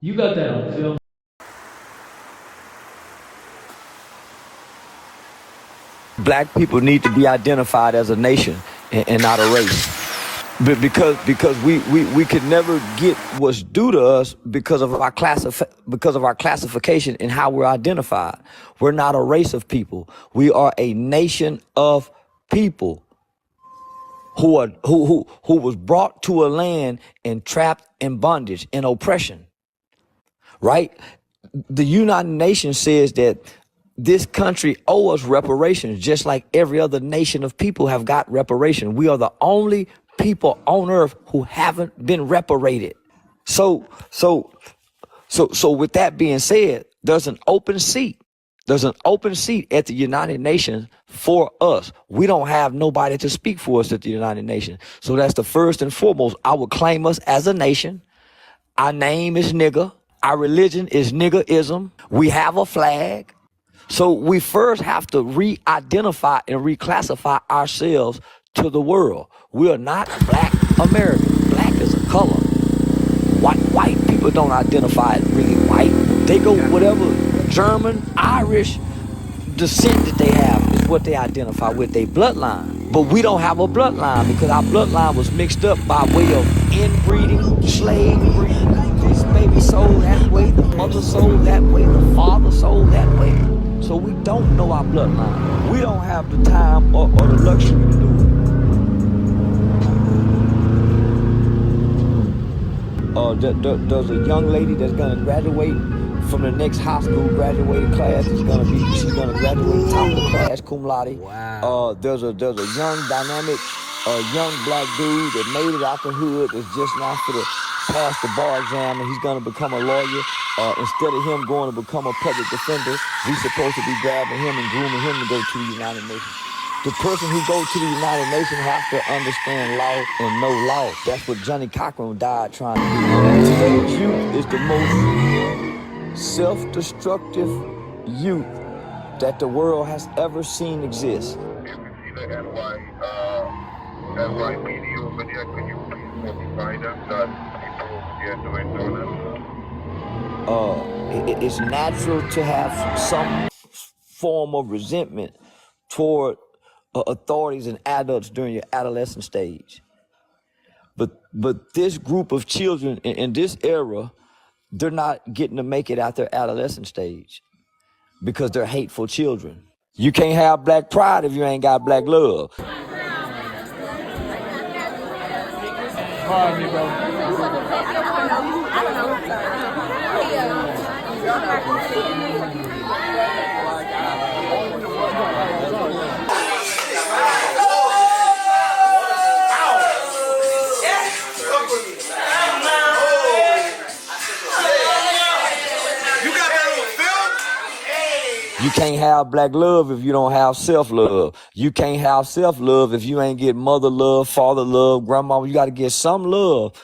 You got that on film. Black people need to be identified as a nation and not a race. But because we can never get what's due to us because of our classification and how we're identified. We're not a race of people. We are a nation of people who was brought to a land and trapped in bondage and oppression. Right? The United Nations says that this country owes us reparations, just like every other nation of people have got reparation. We are the only people on earth who haven't been reparated. So with that being said, there's an open seat. There's an open seat at the United Nations for us. We don't have nobody to speak for us at the United Nations. So that's the first and foremost. I would claim us as a nation. Our name is nigger. Our religion is niggerism. We have a flag. So we first have to re-identify and reclassify ourselves to the world. We are not Black American. Black is a color. White people don't identify as really white. They go whatever German, Irish descent that they have is what they identify with, their bloodline. But we don't have a bloodline because our bloodline was mixed up by way of inbreeding, slave breeding. This baby sold that way, the mother sold that way, the father sold that way. So we don't know our bloodline. We don't have the time or the luxury to do it. There's a young lady that's gonna graduate from the next high school graduating class. She's gonna graduate top of the class, cum laude. Wow. There's a young dynamic, young black dude that made it out the hood that's just now for the pass the bar exam, and he's gonna become a lawyer. Instead of him going to become a public defender, we're supposed to be grabbing him and grooming him to go to the United Nations. The person who goes to the United Nations has to understand law and know law. That's what Johnny Cochran died trying to do. Today's youth is the most self-destructive youth that the world has ever seen exist. If you see the NY media over there, can you please notify them that people get doing donuts? It's natural to have some form of resentment toward authorities and adults during your adolescent stage. But this group of children in this era, they're not getting to make it out their adolescent stage because they're hateful children. You can't have black pride if you ain't got black love. Pardon me, bro. You can't have black love if you don't have self-love. You can't have self-love if you ain't get mother love, father love, grandma. You got to get some love